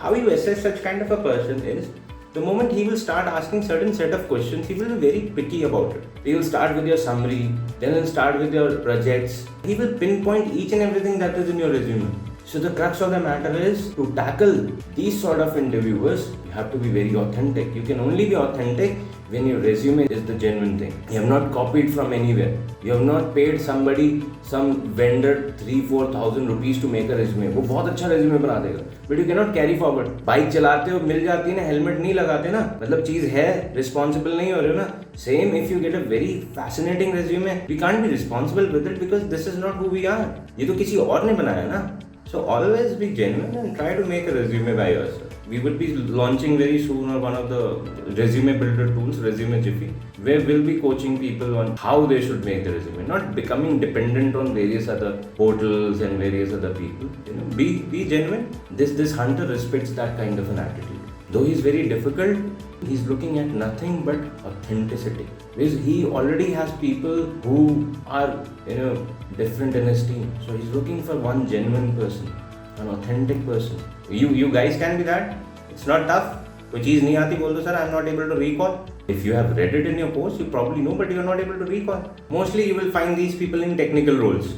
how you assess such kind of a person is, the moment he will start asking certain set of questions, he will be very picky about it. He will start with your summary, then he'll start with your projects. He will pinpoint each and everything that is in your resume. So the crux of the matter is, to tackle these sort of interviewers, you have to be very authentic. You can only be authentic when your resume is the genuine thing. You have not copied from anywhere. You have not paid somebody, some vendor 3,000-4,000 rupees to make a resume. वो बहुत अच्छा resume बना देगा. But you cannot carry forward. Bike चलाते हो मिल जाती है ना, हेलमेट नहीं लगाते ना, मतलब चीज है, रिस्पॉन्सिबल नहीं हो रहे हो ना. Same if you get a very fascinating resume, we can't be responsible with it because this is not who we are. ये तो किसी और ने बनाया ना. So always be genuine and try to make a resume by yourself. We will be launching very soon one of the resume builder tools, Resume Jiffy, where we'll be coaching people on how they should make the resume, not becoming dependent on various other portals and various other people. You know, be genuine. This hunter respects that kind of an attitude. Though he's very difficult, he's looking at nothing but authenticity. Because he already has people who are, different in his team. So he's looking for one genuine person, an authentic person. You guys can be that. It's not tough. कोई चीज़ नहीं आती बोल दो sir, I'm not able to recall. If you have read it in your post, you probably know, but you're not able to recall. Mostly you will find these people in technical roles.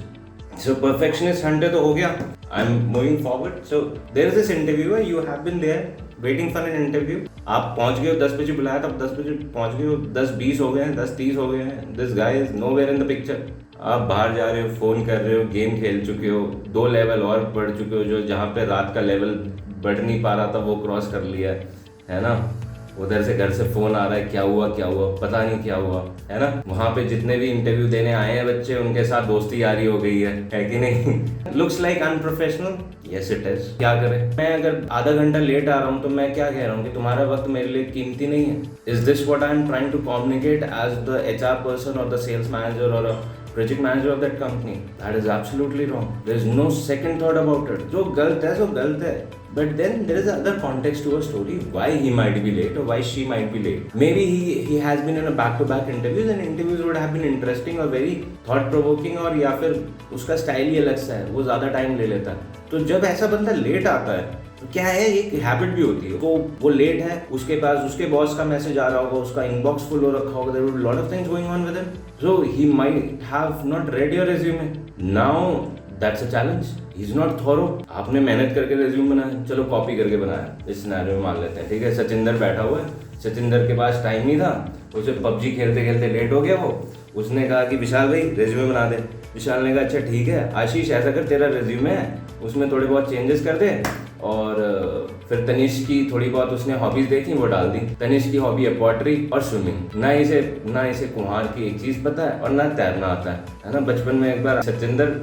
So perfectionist hunter तो हो गया. I'm moving forward. So there is this interviewer. You have been there waiting for an interview. आप पहुंच गए हो 10 बजे बुलाया था, 10 बजे पहुंच गए हो, 10:20 हो गए हैं, 10:30 हो गए हैं. This guy is nowhere in the picture. आप बाहर जा रहे हो, फोन कर रहे हो, गेम खेल चुके हो, 2 लेवल और बढ़ चुके हो, जो जहाँ पे रात का लेवल बढ़ नहीं पा रहा था वो क्रॉस कर लिया है ना. उधर से घर से फोन आ रहा है, क्या हुआ पता नहीं क्या हुआ, है ना. वहाँ पे जितने भी इंटरव्यू देने आए हैं बच्चे, उनके साथ दोस्ती यारी हो गई है कि नहीं. Looks like unprofessional. Yes it is. क्या करें. मैं अगर आधा घंटा लेट आ रहा हूँ तो मैं क्या कह रहा हूँ कि तुम्हारा वक्त मेरे लिए कीमती नहीं है. Is this what I am trying to communicate as the HR person और द सेल्स मैनेजर और project manager of that company? That is absolutely wrong. There is no second thought about it. जो गलत है सो गलत है. But then there is another context to a story. Why he might be late or why she might be late. Maybe he has been in a back-to-back interviews and interviews would have been interesting or very thought-provoking, और या फिर उसका style ही अलग सा है, वो ज़्यादा time ले लेता है. तो जब ऐसा बंदा लेट आता है तो क्या है, एक हैबिट भी होती है. तो वो लेट है, उसके पास उसके बॉस का मैसेज आ रहा होगा, उसका इनबॉक्स फुल हो रखा होगा, there would lot of things going on with him. So he might have not read your resume. Now that's a challenge. He is not thorough. आपने मेहनत करके रिज्यूम बनाया, चलो कॉपी करके बनाया. इस सिनेरियो में मान लेते हैं, ठीक है. सचिंदर बैठा हुआ है, सचिंदर के पास टाइम नहीं था, उसे पबजी खेलते खेलते लेट हो गया वो. उसने कहा कि विशाल भाई रिज्यूमे बना दे. विशाल ने कहा अच्छा ठीक है. आशीष ऐसा कर, तेरा रिज्यूमे है उसमें थोड़े बहुत चेंजेस कर दे. और फिर तनिष की थोड़ी बहुत उसने हॉबीज देखी, वो डाल दी. तनिष की हॉबी है पॉटरी और स्विमिंग. ना इसे कुम्हार की एक चीज पता है और ना तैरना आता है ना. बचपन में एक बार सचिंदर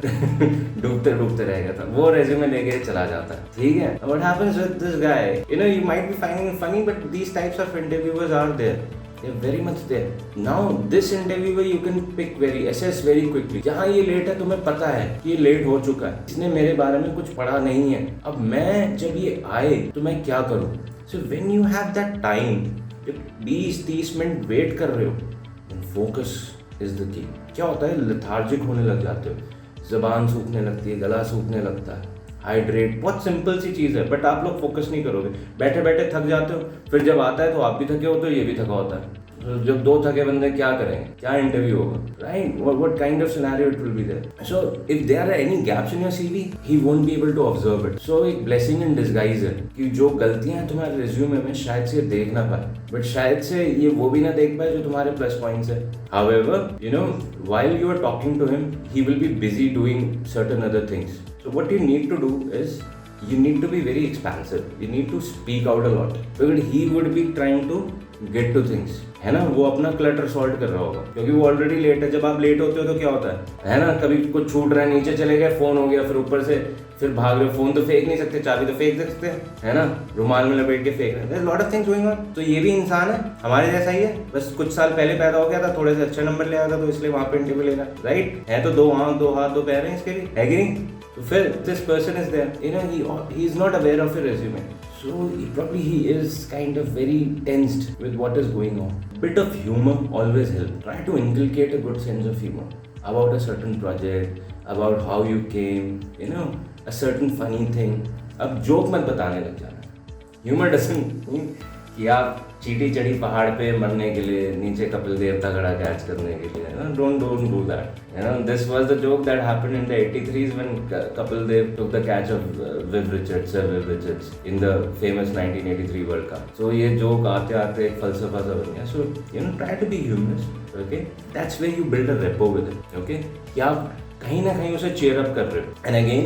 डूबते डूबते रह गया था. वो रेज्यूमे लेके चला जाता है, ठीक है. What happens with this guy, you might be finding it funny, but these types of interviewers are there. They're very much there. Now this interviewer you can assess very quickly. जहाँ ये late है तुम्हें पता है कि ये late हो चुका है, इसने मेरे बारे में कुछ पढ़ा नहीं है. अब मैं जब ये आए तो मैं क्या करूँ. So when you have that time, जब 20-30 मिनट वेट कर रहे हो, then focus is the key. क्या होता है, लेथार्जिक होने लग जाते हो, जबान सूखने लगती है, गला सूखने लगता है. हाइड्रेट, बहुत सिंपल सी चीज़ है, बट आप लोग फोकस नहीं करोगे. बैठे बैठे थक जाते हो, फिर जब आता है तो आप भी थके होते हो, ये भी थका होता है. तो जब 2 थके बंदे क्या करेंगे, क्या इंटरव्यू होगा, right. What kind of scenario it will be there. So if there are any gaps in your CV, he won't be able to observe it. So एक ब्लेसिंग इन डिस्गाइज है कि जो गलतियां हैं तुम्हारे रिज्यूमे में शायद से देख ना पाए, बट शायद से ये वो भी ना देख पाए जो तुम्हारे प्लस पॉइंट्स है. However, while you are talking to him, he will be busy doing certain other things. So what you need to do is, you need to be very expansive. You need to speak out a lot. Because he would be trying to get to things. है ना, वो अपना clutter solve कर रहा होगा क्योंकि वो already late है. जब आप लेट होते हो तो क्या होता है ना, कभी कुछ छूट रहा है, नीचे चले गए, फोन हो गया, फिर ऊपर से फिर भाग रहे हो. फोन तो फेंक नहीं सकते, चाबी तो फेंक सकते हैं, है ना, रुमाल में लपेट के फेंक रहे हैं. Lot of things going on. तो ये भी इंसान है, हमारे जैसा ही है, बस कुछ साल पहले पैदा हो गया था, थोड़े से अच्छे नंबर ले आया था तो इसलिए वहाँ पे इंटरव्यू लेगा, राइट. है तो 2 आंख 2 हाथ 2 पैर हैं इसके भी, है कि नहीं. तो फिर this person is there, he is not aware of your resume. So probably he is kind of very tensed with what is going on. Bit of humor always helps. Try to inculcate a good sense of humor about a certain project, about how you came, a certain funny thing. अब joke मत बताने लग जाना. Humour doesn't mean कि आप चीटी चढ़ी पहाड़ पे मरने के लिए, नीचे कपिल देव था खड़ा कैच करने के लिए. Don't do that. This was the joke that happened in the 83s when Kapil Dev took the catch of Viv Richards in the famous 1983 World Cup. So ये joke आते आते एक फलसफा सा बन गया. So try to be humorous. Okay, that's where you build a rapport with it. Okay, कि आप कहीं ना कहीं उसे cheer up कर रहे हो. And again,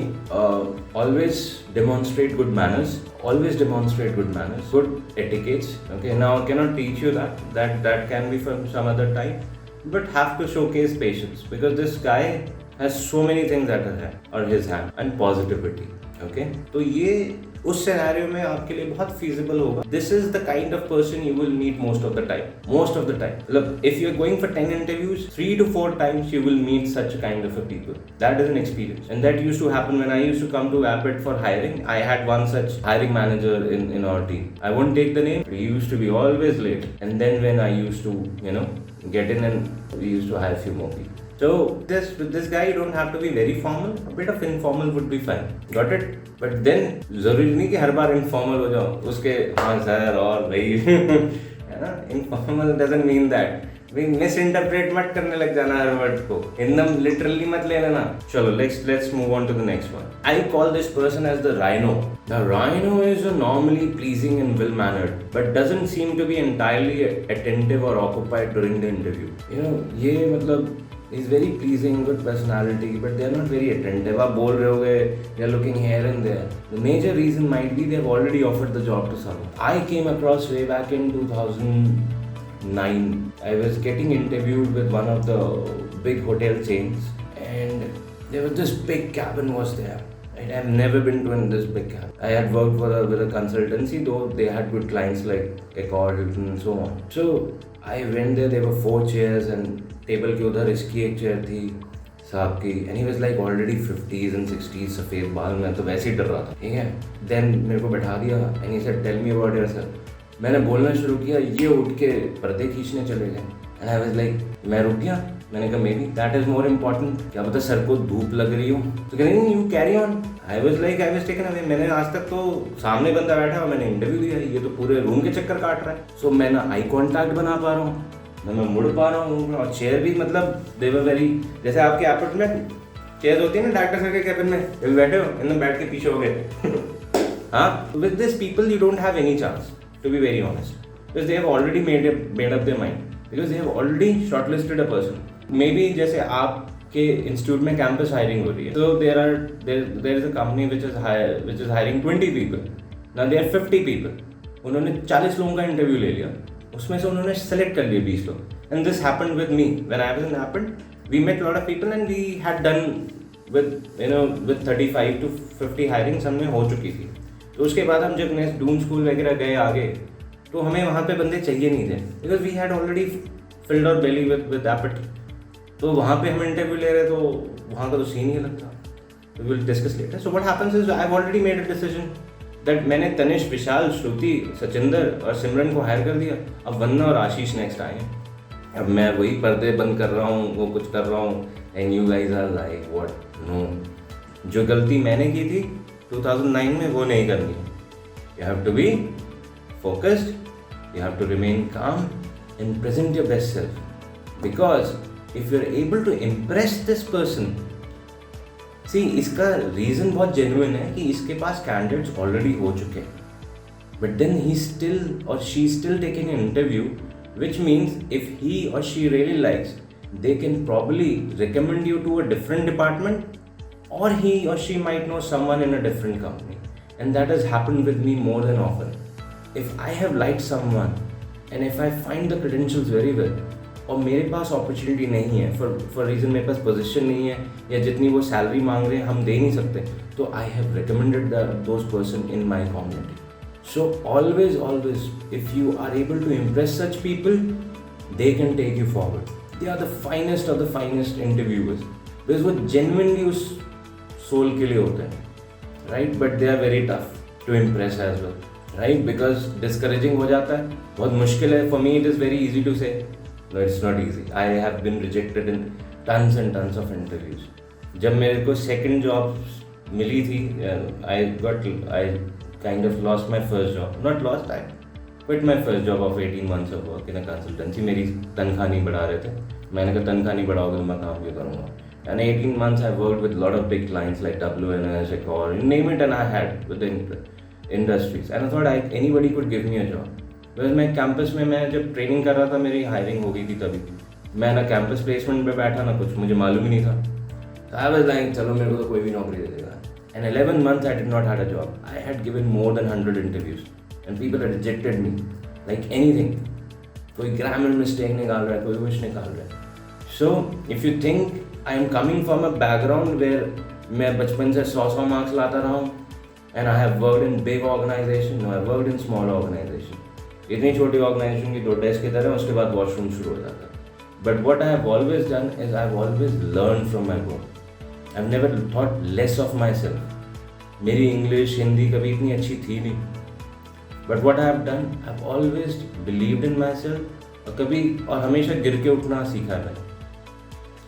always demonstrate good manners. Good etiquettes. Okay, now I cannot teach you that can be from some other time, but have to showcase patience because this guy has so many things at his hand and positivity. Okay, तो ये उस scenario में आपके लिए बहुत feasible होगा. This is the kind of person you will meet most of the time. मतलब if you are going for 10 interviews, 3 to 4 times you will meet such kind of a people. That is an experience, and that used to happen when I used to come to Abbott for hiring. I had one such hiring manager in our team. I won't take the name. He used to be always late, and then when I used to get in, and we used to hire a few more people. So with this guy you don't have to be very formal. A bit of informal would be fine. Got it? But then जरूरी नहीं कि हर बार informal हो जाओ. उसके हाँ sir और भाई है ना. Informal doesn't mean that. भाई misinterpret मत करने लग जाना हर word को. एकदम literally मत ले लेना. चलो let's move on to the next one. I call this person as the rhino. The rhino is normally pleasing and well mannered, but doesn't seem to be entirely attentive or occupied during the interview. ये मतलब is very pleasing, good personality, but they are not very attentive. आप बोल रहे होगे they are looking here and there. The major reason might be they have already offered the job to someone. I came across way back in 2009. I was getting interviewed with one of the big hotel chains, and there was this big cabin was there. I have never been to this big cabin. I had worked with a consultancy, though they had good clients like Accor, Hilton and so on. So I went there, there were 4 chairs and table के उधर इसकी एक chair थी साहब की, and he was like already 50s and 60s, सफ़ेद बाल. मैं तो वैसे ही डर रहा था. ठीक है, देन मेरे को बैठा दिया and he said tell me about yourself. मैंने बोलना शुरू किया, ये उठ के पर्दे खींचने चले गए. एंड आई वाज लाइक, मैं रुक गया. मैंने कहा may be that is more important. क्या पता सर को धूप लग रही हो. तो कह रही you carry on. I was taken away. मैंने आज तक तो सामने बंदा बैठा और मैंने इंटरव्यू दिया, ये तो पूरे रूम के चक्कर काट रहा है. सो मैं ना आई कॉन्टैक्ट बना पा रहा हूँ, मैं मुड़ पा रहा हूँ, और चेयर भी मतलब दे वर वेरी, जैसे आपके अपार्टमेंट में चेयर होती है ना डॉक्टर सर के कैबिन में, जब बैठे हो एकदम बैठ के पीछे हो गए. हाँ, with this people you don't have any chance to be very honest, because they have already made up their mind, because they have already shortlisted a person. May be जैसे आपके इंस्टीट्यूट में कैंपस हायरिंग हो रही है, तो there is a company which is hiring 20 people. Now there 50 people. उन्होंने 40 लोगों का इंटरव्यू ले लिया, उसमें से उन्होंने सेलेक्ट कर लिए 20 लोग. And this happened with me when I was in Abbott. We met lot of people and we had done with 35 to 50 hirings हमने हो चुकी थी. तो उसके बाद हम जब नेक्स्ट डून स्कूल वगैरह गए आगे, तो हमें वहाँ पे बंदे चाहिए नहीं थे, because we had already filled our belly with Abbott. तो वहाँ पे हम इंटरव्यू ले रहे, तो वहाँ का तो सीन ही अलग था. We will discuss later. So what happens is I have already made a decision that मैंने तनिष, विशाल, श्रुति, सचिंदर और सिमरन को हायर कर दिया. अब वन्ना और आशीष नेक्स्ट आए हैं. अब मैं वही पर्दे बंद कर रहा हूँ, वो कुछ कर रहा हूँ, and you guys are like what. No, जो गलती मैंने की थी 2009 में वो नहीं करनी. You have to be focused, you have to remain calm and present your best self, because if you are able to impress this person. See, इसका रीज़न बहुत जेन्युइन है कि इसके पास कैंडिडेट्स ऑलरेडी हो चुके हैं, बट देन ही स्टिल और she still taking an interview, which means if he or she really likes, they can probably recommend you to a different department, or he or she might know someone in a different company. And that has happened with me more than often. If I have liked someone and if I find the credentials very well, और मेरे पास opportunity नहीं है, for reason मेरे पास position नहीं है, या जितनी वो सैलरी मांग रहे हैं हम दे नहीं सकते, तो I have recommended those person in my community. So always, if you are able to impress such people, they can take you forward. They are the finest of the finest interviewers, because वो genuinely उस soul के लिए होते हैं, right? But they are very tough to impress as well, right? Because discouraging हो जाता है, बहुत मुश्किल है. For me it is very easy to say, no, it's not easy. I have been rejected in tons and tons of interviews. जब मेरे को second job मिली थी, I kind of lost my first job. Not lost, I quit my first job of 18 months of work in a consultancy. मेरी तनख्वाह नहीं बढ़ा रहे थे. मैंने कहा तनख्वाह नहीं बढ़ाओगे तो मैं काम क्यों करूँगा. And 18 months I worked with a lot of big clients like WNS, Accor, you name it, and I had within industries. And I thought anybody could give me a job. Because मैं campus में मैं जब training कर रहा था मेरी hiring हो गई थी तभी. मैं ना कैंपस प्लेसमेंट पे बैठा ना कुछ, मुझे मालूम ही नहीं था. So I was like, चलो मेरे को तो कोई भी नौकरी दे देगा. And 11 months I did not had a job. I had given more than 100 interviews. And people had rejected me. Like anything. कोई grammar mistake निकाल रहा है, कोई कुछ निकाल रहा है. So if you think I am coming from a background where मैं बचपन से 100 marks लाता रहा हूँ and I have worked in big organization, no, I worked in small organization. इतनी छोटी organization की 2 desk की तरह उसके बाद washroom शुरू हो जाता है. But what I have always done is I have always learned from my work. I have never thought less of myself. मेरी English, हिंदी कभी इतनी अच्छी थी नहीं. But what I have done, I have always believed in myself और हमेशा गिर के उठना सीखा है मैंने.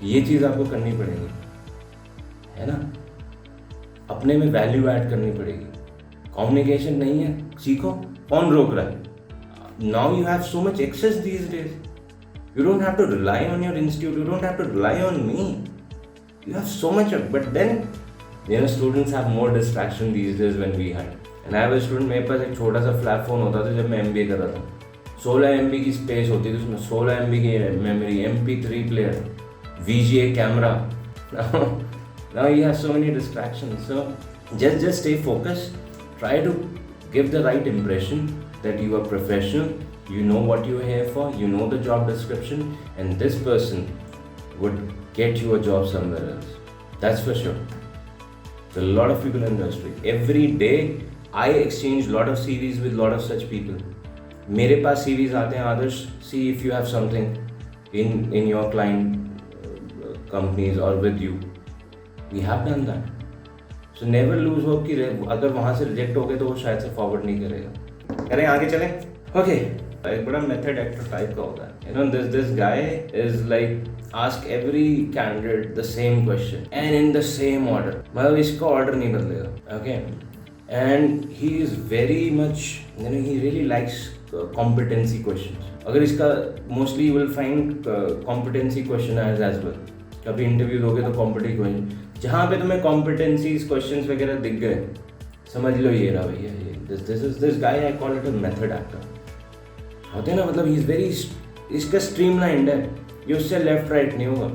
ये चीज़ आपको करनी पड़ेगी, है ना. अपने में वैल्यू ऐड करनी पड़ेगी. कम्युनिकेशन नहीं है, सीखो. कौन रोक रहा है? Now you have so much access these days. You don't have to rely on your institute, you don't have to rely on me. You have so much of, but then students have more distraction these days when we had. And I have a student, मेरे पास एक छोटा सा flap phone होता था जब मैं MBA कर रहा था. 16 MB की स्पेस होती थी उसमें, 16 MB की memory, MP3 player, VGA camera. Now you have so many distractions. So just stay focused. Try to give the right impression that you are professional. You know what you are here for. You know the job description, and this person would get you a job somewhere else. That's for sure. There are a lot of people in the industry. Every day I exchange a lot of CVs with a lot of such people. मेरे पास CVs आते हैं, others see if you have something in your client companies or with you. We have done that. So never lose hope कि अगर वहाँ से reject हो गए तो वो शायद से फॉरवर्ड नहीं करेगा. करें आगे चलें. Okay. एक बड़ा मेथड एक्टर टाइप का होता है. This guy is like ask every candidate the same question and in the same order. मतलब इसका ऑर्डर नहीं बदलेगा. Okay. And he is very much, he really likes competency questions. अगर इसका mostly you will find competency questionnaires as well. कभी interview दोगे तो competency question, जहाँ पे तुम्हें competencies questions वगैरह दिख गए, समझ लो ये रहा भैया ये. This guy I call it a method actor. होते हैं ना, मतलब he is very, इसका streamlined है, ये उससे लेफ्ट राइट नहीं होगा.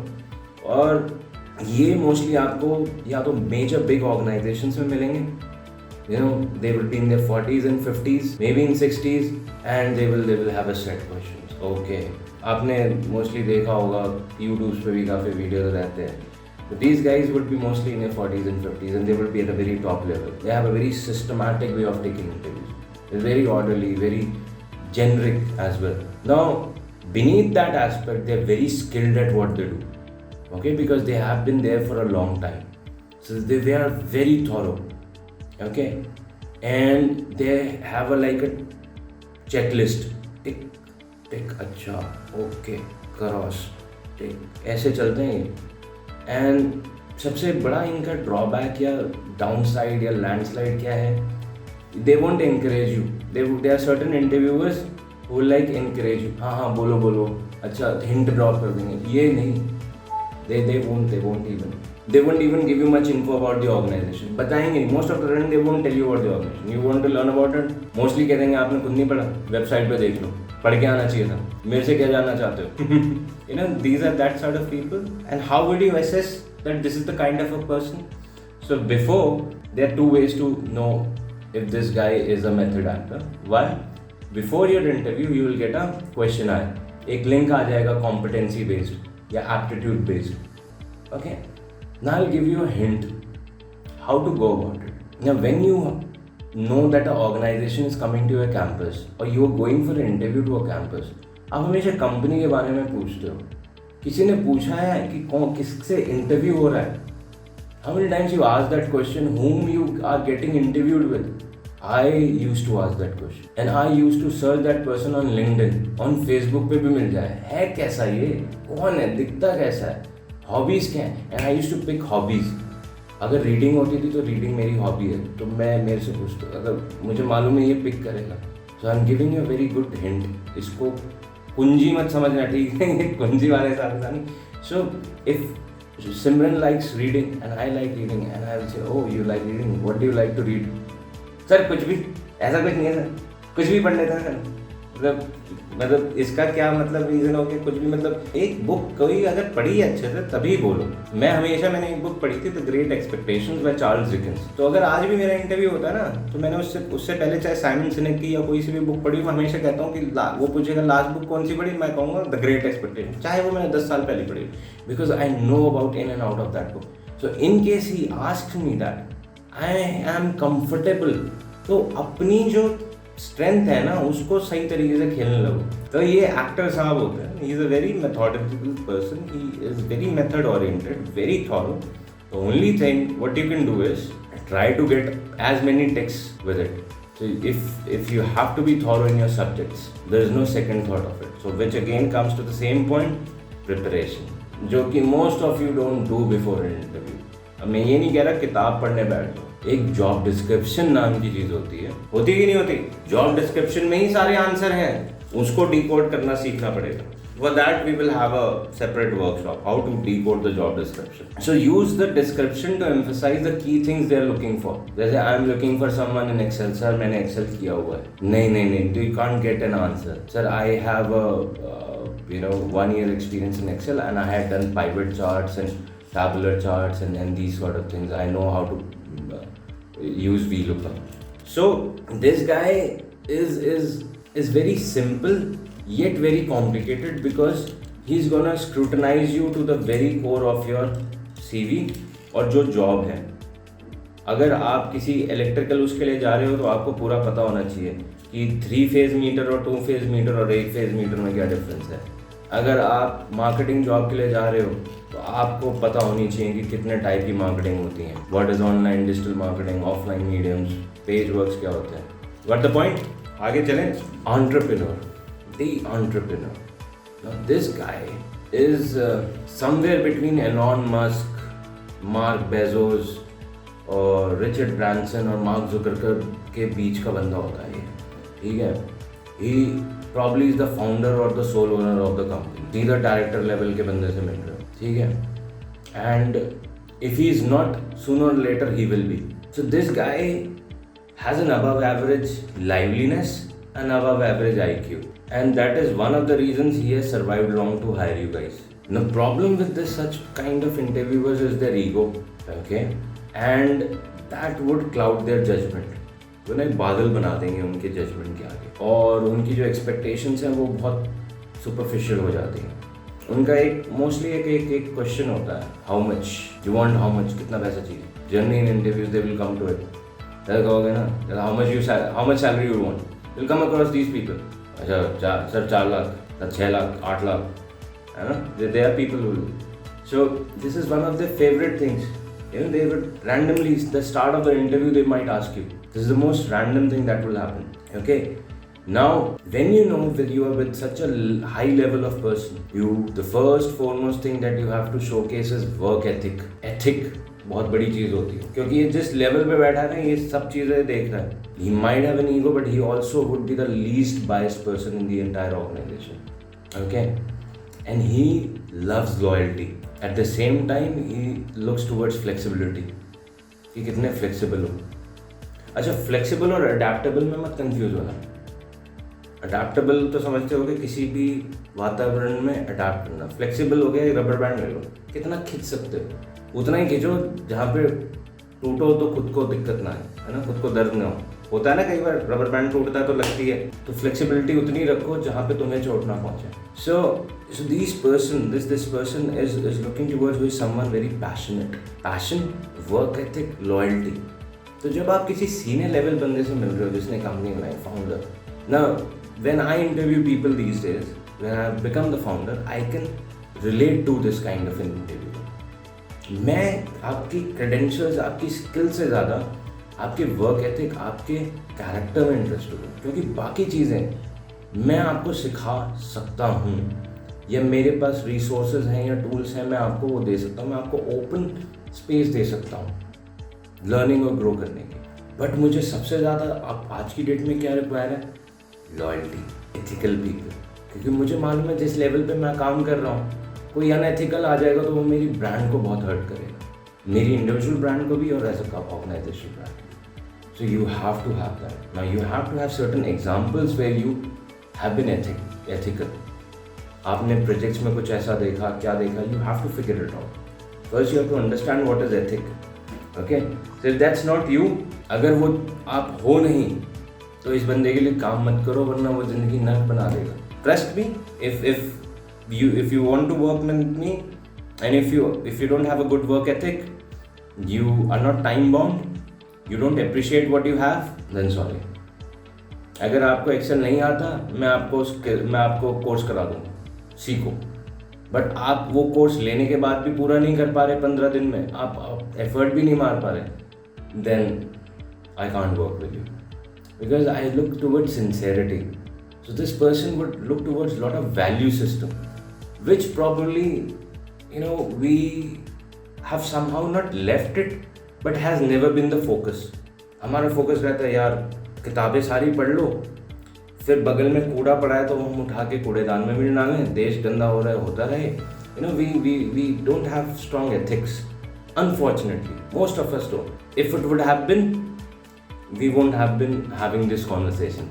और ये मोस्टली आपको या तो मेजर बिग ऑर्गेनाइजेशंस में मिलेंगे. they will be in their 40s and 50s, maybe in 60s, and they will have a set questions. Okay, आपने मोस्टली देखा होगा यूट्यूब पे भी काफ़ी वीडियोस रहते हैं. But these guys would be mostly in their 40s and 50s, and they will be at a very top level. They have a very systematic way of taking interviews. It's very orderly, very generic as well. Now, beneath that aspect, they're very skilled at what they do. Okay, because they have been there for a long time. So they are very thorough. Okay, and they have like a checklist. Tick, tick, अच्छा, okay, cross, tick. ऐसे चलते हैं ये. And सबसे बड़ा इनका drawback या downside या लैंडस्लाइड क्या है? They won't encourage you. There are certain interviewers who will like encourage you. हाँ बोलो अच्छा hint drop कर देंगे. ये नहीं. They won't even give you much info about the organization. बताएंगे नहीं. Most of the time they won't tell you about the organization. You want to learn about it? Mostly कह देंगे आपने खुद नहीं पढ़ा, वेबसाइट पे देख लो, पढ़ के आना चाहिए था, मेरे से क्या जानना चाहते हो? These are that sort of people. And how would you assess that this is the kind of a person? So before, there are 2 ways to know if this guy is a method actor. One, before your interview, you will get a questionnaire. एक link आ जाएगा competency based या aptitude based. Okay. Now I'll give you a hint how to go about it. Now, when you know that an organization is coming to your campus or you are going for an interview to a campus, आप हमेशा company के बारे में पूछते हो. किसी ने पूछा है कि किससे इंटरव्यू हो रहा है? How many times you ask that question? Whom you are getting interviewed with? I used to ask that question, and I used to search that person on LinkedIn, on Facebook पे भी मिल जाए. है कैसा ये? कौन है? दिखता कैसा है? Hobbies क्या हैं? And I used to pick hobbies. अगर रीडिंग होती थी तो रीडिंग मेरी हॉबी है, तो मैं मेरे से पूछता, अगर मुझे मालूम है ये पिक करेगा, so I am giving you very good hint. इसको कुंजी मत समझना, ठीक है? ये कुंजी वाले हिसाब से नहीं। So if Simran likes reading and I like reading and I will say oh you like reading, what do you like to read? Sir कुछ भी, ऐसा कुछ नहीं है सर, कुछ भी पढ़ लेता है सर। मतलब इसका क्या मतलब रीज़न हो गया? कुछ भी मतलब एक बुक कोई अगर पढ़ी है अच्छे से तभी बोलो। मैंने एक बुक पढ़ी थी, the great expectations by Charles Dickens. तो अगर आज भी मेरा इंटरव्यू होता है ना, तो मैंने उससे पहले चाहे साइमन सिनेक की या कोई सी भी बुक पढ़ी, मैं हमेशा कहता हूँ कि वो पूछेगा लास्ट बुक कौन सी पढ़ी, मैं कहूँगा द ग्रेट एक्सपेक्टेशन, चाहे वो मैंने 10 साल पहले पढ़ी, because I know about in and out of that book. So in case he asked me that, I am comfortable. तो अपनी जो स्ट्रेंथ है ना उसको सही तरीके से खेलने लगो। तो ये एक्टर साहब होते हैं, he is a very methodical person, he is very method oriented, very thorough. The only thing what you can do is try to get as many ticks with it. So if you have to be thorough in your subjects, there is no second thought of it. So which again comes to the same point, preparation, जो कि most of you don't do before an interview। अब मैं ये नहीं कह रहा किताब पढ़ने बैठ जाओ, एक जॉब डिस्क्रिप्शन नाम की चीज होती है, होती कि नहीं होती? जॉब डिस्क्रिप्शन में ही सारे आंसर हैं, उसको डिकोड करना सीखना पड़ेगा। For that we will have a separate workshop, how to decode the job description. So use the description to emphasize the key things they are looking for. जैसे I am looking for someone in Excel, sir मैंने Excel किया हुआ है। नहीं, you can't get an answer. Sir I have a 1 year experience in Excel and I had done pivot charts and tabular charts and these sort of things. I know how to use VLOOKUP. So this guy is very simple yet very complicated because he's gonna scrutinize you to the very core of your CV और जो job है। अगर आप किसी electrical उसके लिए जा रहे हो तो आपको पूरा पता होना चाहिए कि 3 फेज मीटर और 2 फेज मीटर और 1 फेज मीटर में क्या डिफरेंस है। अगर आप मार्केटिंग जॉब के लिए जा रहे हो तो आपको पता होनी चाहिए कि कितने टाइप की मार्केटिंग होती हैं, what is online, digital marketing, offline mediums, page works क्या होते हैं। What the point? आगे चलें। Entrepreneur, the entrepreneur, now this guy is somewhere between Elon Musk, mark Bezos और रिचर्ड ब्रांसन और मार्क जुकरबर्ग के बीच का बंदा होता है ये, ठीक है? ही probably is the founder or the sole owner of the company, सीधा डायरेक्टर लेवल के बंदे से मिल रहे हो, ठीक है? And if he is not, sooner or later he will be. So this guy has an above average liveliness and above average IQ, and that is one of the reasons he has survived long to hire you guys. The problem with this such kind of interviewers is their ego, okay, and that would cloud their judgment. वो ना एक बादल बना देंगे उनके judgement के आगे, और उनकी जो एक्सपेक्टेशंस हैं वो बहुत सुपरफिशियल हो जाती हैं। उनका एक मोस्टली एक क्वेश्चन होता है, how much you want, how much, कितना पैसा चाहिए। Generally in interviews they will come to it, कहोगे ना how much salary you want, will come across these people. अच्छा सर 4 लाख, 6 लाख, 8 लाख, है ना? They are people who, so this is one of the favourite things. They would randomly, the start of the interview, they might ask you. This is the most random thing that will happen. Okay. Now, when you know that you are with such a high level of person, the first foremost thing that you have to showcase is work ethic. Ethic बहुत बड़ी चीज होती है, क्योंकि ये जिस level पे बैठा है ना, ये सब चीजें देख रहा है। He might have an ego, but he also would be the least biased person in the entire organization. Okay. And he loves loyalty. At the same time, he looks towards flexibility. कि कितने flexible हो। अच्छा, flexible और adaptable में मत confuse होना। Adaptable तो समझते हो कि किसी भी वातावरण में अडेप्ट करना। फ्लेक्सिबल हो गया, रबर बैंड ले लो, कितना खींच सकते हो उतना ही खींचो जहाँ पे टूटो तो खुद को दिक्कत ना है ना, खुद को दर्द ना हो। होता है ना कई बार रबर बैंड टूटता है तो लगती है, तो फ्लेक्सिबिलिटी उतनी रखो जहाँ पे तुम्हें चोट ना पहुँचे। So this person is looking towards with someone very passionate. Passion, work ethic, loyalty. तो जब आप किसी सीनियर लेवल बंदे से मिल रहे हो जिसने कंपनी बनाई, founder. Now when I interview people these days, when I become the founder, I can relate to this kind of interview. मैं आपकी क्रेडेंशियल्स, आपकी स्किल से ज़्यादा आपके वर्क एथिक, आपके कैरेक्टर में इंटरेस्टेड हूँ, क्योंकि बाकी चीज़ें मैं आपको सिखा सकता हूँ, या मेरे पास रिसोर्सेज हैं या टूल्स हैं, मैं आपको वो दे सकता हूँ, मैं आपको ओपन स्पेस दे सकता हूँ। लर्निंग और ग्रो करने की। बट मुझे सबसे ज़्यादा अब आज की डेट में क्या रिक्वायर है? Loyalty, ethical people. क्योंकि मुझे मालूम है जिस लेवल पे मैं काम कर रहा हूँ, कोई अनएथिकल आ जाएगा तो वो मेरी ब्रांड को बहुत हर्ट करेगा, मेरी इंडिविजुअल ब्रांड को भी और as a organisation brand. So you have to have that. Now you have to have certain examples where you have been ethical. आपने प्रोजेक्ट्स में कुछ ऐसा देखा, क्या देखा? You have to figure it out. First you have to understand what is ethic. Okay? So if that's not you, अगर वो आप हो नहीं, तो इस बंदे के लिए काम मत करो, वरना वो जिंदगी नर्क बना देगा. Trust me, if you want to work with me, and if you don't have a good work ethic, you are not time bound. You don't appreciate what you have, then sorry. अगर आपको Excel नहीं आता, मैं आपको course करा दूँगा, सीखो. But आप वो कोर्स लेने के बाद भी पूरा नहीं कर पा रहे 15 दिन में, आप एफर्ट भी नहीं मार पा रहे, then I can't work with you. Because I look towards sincerity. So this person would look towards a lot of value system, which probably, we have somehow not left it, but has never been the focus. हमारा focus रहता है यार किताबें सारी पढ़ लो, फिर बगल में कूड़ा पड़ा है तो हम उठा के कूड़ेदान में भी डालें, देश गंदा हो रहा है होता रहे. We don't have strong ethics, unfortunately most of us don't. If it would have been, we won't have been having this conversation.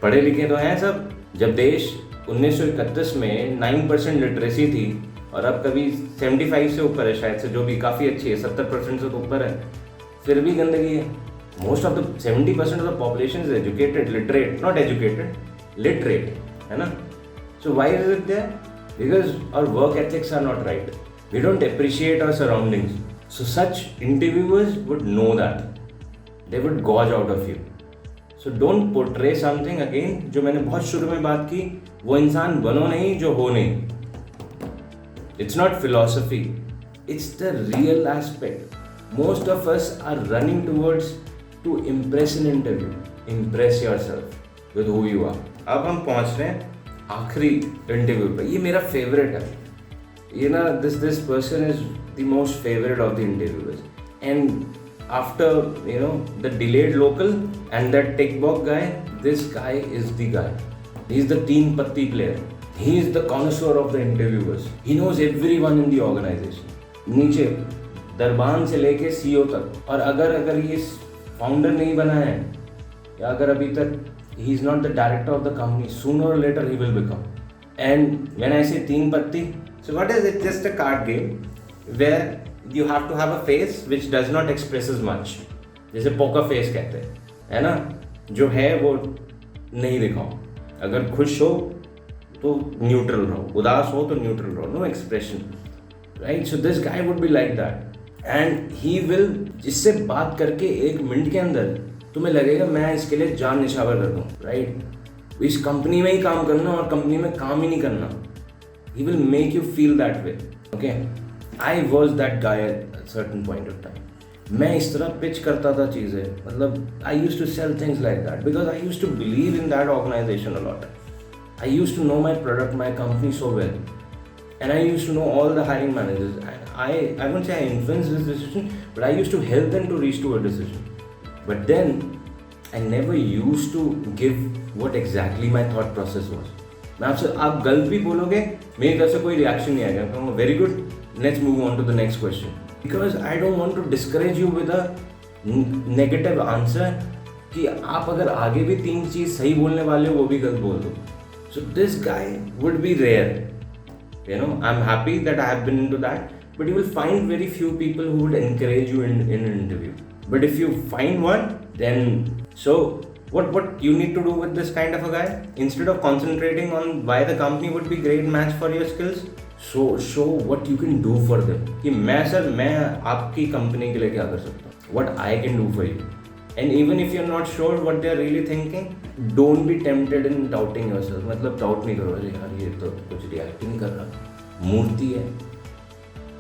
पढ़े लिखे तो हैं सब. जब देश 1931 में 9% लिटरेसी थी और अब कभी 75 से ऊपर है शायद से, जो भी काफ़ी अच्छी है, 70% से तो ऊपर है, फिर भी गंदगी है. Most of the 70% of the population is educated, literate, not educated, literate, है ना. So why is it there? Because our work ethics are not right. We don't appreciate our surroundings. So such interviewers would know that, they would gauge out of you. So don't portray something, again जो मैंने बहुत शुरू में बात की, वो इंसान बनो नहीं जो हो नहीं. It's not philosophy, it's the real aspect. Most of us are running towards to impress an interview. Impress yourself with who you are. अब हम पहुंच रहे हैं आखिरी इंटरव्यू पे. ये मेरा फेवरेट है. ये ना this person is the most favorite of the interviewers. And after the delayed local and that tech box guy, this guy is the guy. He is the teen patti player. He is the connoisseur of the interviewers. He knows everyone in the organization. नीचे दरबान से लेके CEO तक. और अगर ये founder नहीं बना है, या अगर अभी तक he is not the director of the company, sooner or later he will become. And when I say teen patti, so what is it? Just a card game where you have to have a face which does not expresses much. जैसे poker face कहते हैं, है ना. जो है वो नहीं दिखाओ. अगर खुश हो तो न्यूट्रल रहो, उदास हो तो न्यूट्रल रहो, no expression, right. So this guy would be like that, and he will, जिससे बात करके 1 मिनट के अंदर तुम्हें लगेगा मैं इसके लिए जान निछावर कर दूँ, राइट. इस कंपनी में ही काम करना और कंपनी में काम ही नहीं करना. He will make you feel that way. Okay, I was that guy at certain point of time. मैं इस तरह पिच करता था चीज़ें, मतलब I used to sell things like that because I used to believe in that organisation a lot. I used to know my product, my company so well, and I used to know all the hiring managers. I won't say I influenced this decision, but I used to help them to reach to a decision. But then I never used to give what exactly my thought process was. मैं आपसे, आप गलत भी बोलोगे, मेरी तरफ से कोई रिएक्शन नहीं आएगा. कहूँगा very good, let's move on to the next question. Because I don't want to discourage you with a negative answer कि आप अगर आगे भी 3 चीज़ सही बोलने वाले हो वो भी गलत बोल दो. So this guy would be rare. I'm happy that I have been into that, but you will find very few people who would encourage you in an interview. But if you find one, then so what you need to do with this kind of a guy, instead of concentrating on why the company would be great match for your skills, so show what you can do for them. कि मैं आपकी company के लिए क्या कर सकता हूँ, what I can do for you. And even if you're not sure what they're really thinking, don't be tempted in doubting yourself. मतलब डाउट नहीं करो, अरे यार ये तो कुछ रिएक्ट नहीं कर रहा, मूर्ति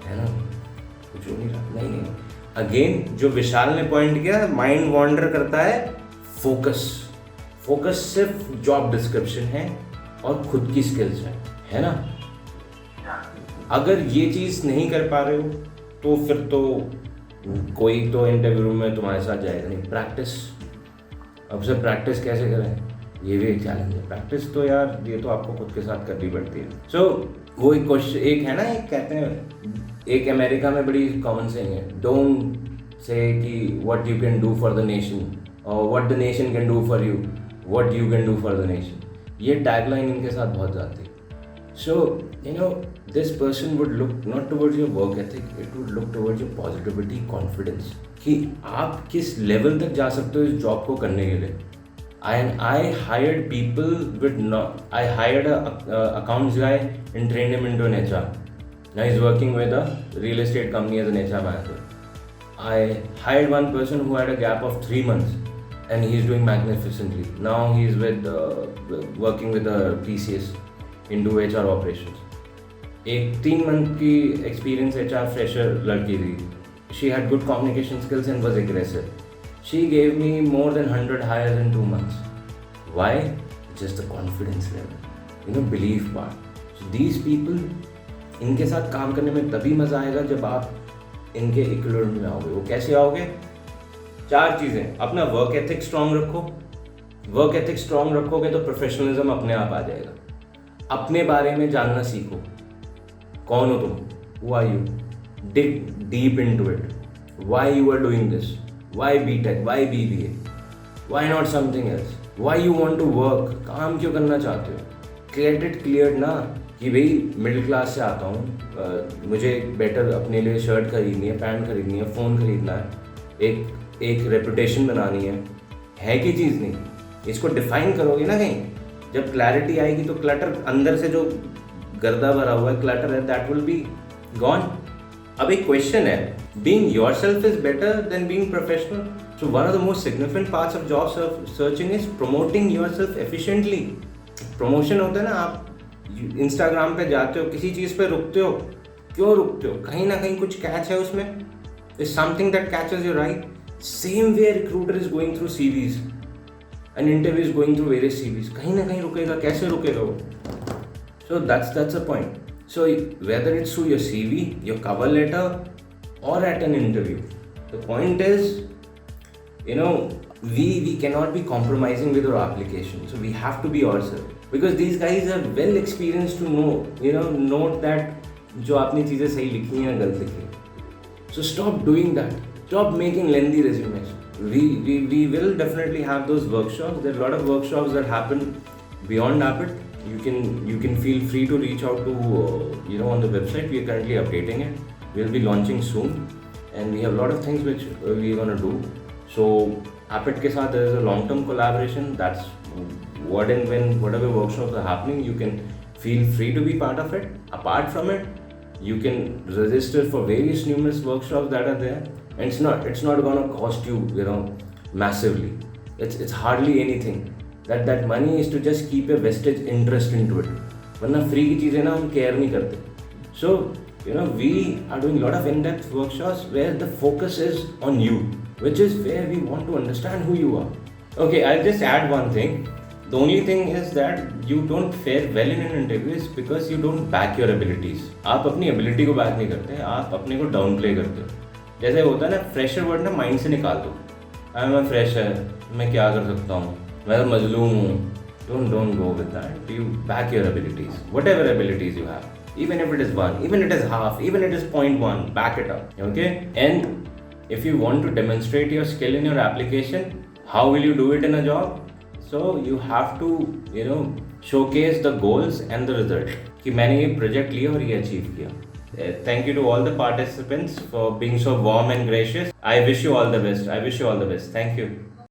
है ना, कुछ हो नहीं रहा. नहीं. अगेन जो विशाल ने पॉइंट किया, माइंड वॉन्डर करता है. फोकस सिर्फ जॉब डिस्क्रिप्शन है और खुद की स्किल्स है ना. अगर ये चीज़ नहीं कर पा रहे हो तो फिर तो कोई तो इंटरव्यू रूम में तुम्हारे साथ जाएगा नहीं। प्रैक्टिस, अब से प्रैक्टिस कैसे करें, ये भी एक चैलेंज है। प्रैक्टिस तो यार ये तो आपको खुद के साथ करनी पड़ती है। सो वो एक क्वेश्चन, एक है ना, एक कहते हैं, एक अमेरिका में बड़ी कॉमन सेइंग है, डोंट से कि what you can do for the nation और what the nation can do for you, what you can do for the nation. ये टैगलाइन इनके साथ बहुत जाती है। So, this person would look not towards your work ethic, it would look towards your positivity, confidence. कि आप किस level तक जा सकते हो इस जॉब को करने के लिए। And I hired people with I hired a accounts guy and trained him into an HR. Now he's working with a real estate company as an HR manager. I hired one person who had a gap of 3 months and he's doing magnificently. Now he's working with a TCS into HR operations. एक 3 month की experience HR fresher लड़की थी. She had good communication skills and was aggressive. She gave me more than 100 hires in 2 months. Why? Just the confidence level, belief part. So these people, इनके साथ काम करने में तभी मज़ा आएगा जब आप इनके इक्विवेलेंट में आओगे। वो कैसे आओगे? 4 चीज़ें। अपना वर्क एथिक स्ट्रांग रखो। वर्क एथिक स्ट्रांग रखोगे तो प्रोफेशनलिज्म अपने आप आ जाएगा। अपने बारे में जानना सीखो। कौन हो तुम? Who are you? Dig deep into it. Why you are doing this? Why BTech? Why BBA? Why not something else? Why you want to work? काम क्यों करना चाहते हो? Get it cleared ना कि भाई मिडिल क्लास से आता हूँ, मुझे बेटर अपने लिए शर्ट खरीदनी है, पैंट खरीदनी है, फ़ोन खरीदना है, एक रेपुटेशन बनानी है कि चीज़ नहीं। इसको डिफाइन करोगे ना कहीं, जब क्लैरिटी आएगी तो क्लटर, अंदर से जो गर्दा भरा हुआ है क्लटर है, दैट विल बी गॉन। अब एक क्वेश्चन है, being yourself is better than being professional. So one of the most significant parts of job searching is promoting yourself efficiently. Promotion होता है ना, आप इंस्टाग्राम पे जाते हो, किसी चीज़ पे रुकते हो, क्यों रुकते हो? कहीं ना कहीं कुछ कैच है उसमें, is something that catches your I. Same way recruiter is going through CVs, an interview is going through various CVs. कहीं ना कहीं रुकेगा, कैसे रुकेगा वो? So that's the point. So whether it's through your CV, your cover letter, or at an interview, the point is, we cannot be compromising with our application. So we have to be ourselves, because these guys are well experienced to note that जो आपने चीज़ें सही लिखी हैं या गलत लिखी हैं. So stop doing that. Stop making lengthy resumes. We will definitely have those workshops. There are a lot of workshops that happen beyond Appit. You can feel free to reach out to on the website. We are currently updating it. We'll be launching soon, and we have a lot of things which we're gonna do. So Appit के साथ there is a long-term collaboration. That's what and when whatever workshops are happening, you can feel free to be part of it. Apart from it, you can register for various numerous workshops that are there, and it's not going to cost you massively. It's hardly anything. That money is to just keep a vested interest into it. वरना free की चीज़ें ना हम care नहीं करते. So we are doing a lot of in-depth workshops where the focus is on you, which is where we want to understand who you are. Okay, I'll just add one thing. The only thing is that you don't fare well in an interview is because you don't back your abilities. आप अपनी ability को back नहीं करते, आप अपने को down play करते हो. जैसे होता है ना, फ्रेशर वर्ड ना माइंड से निकाल दो. मैं फ्रेशर, मैं क्या कर सकता हूँ, मैं मजलूम हूँ. Don't go with that. You back your abilities, whatever abilities you have. Even if it is 1, even it is half, even it is 0.1, back it up. Okay? And if you want to demonstrate your skill in your application, how will you do it in a job? So you have to showcase the goals and the result कि मैंने ये project लिया और ये achieve किया. Thank you to all the participants for being so warm and gracious. I wish you all the best. Thank you.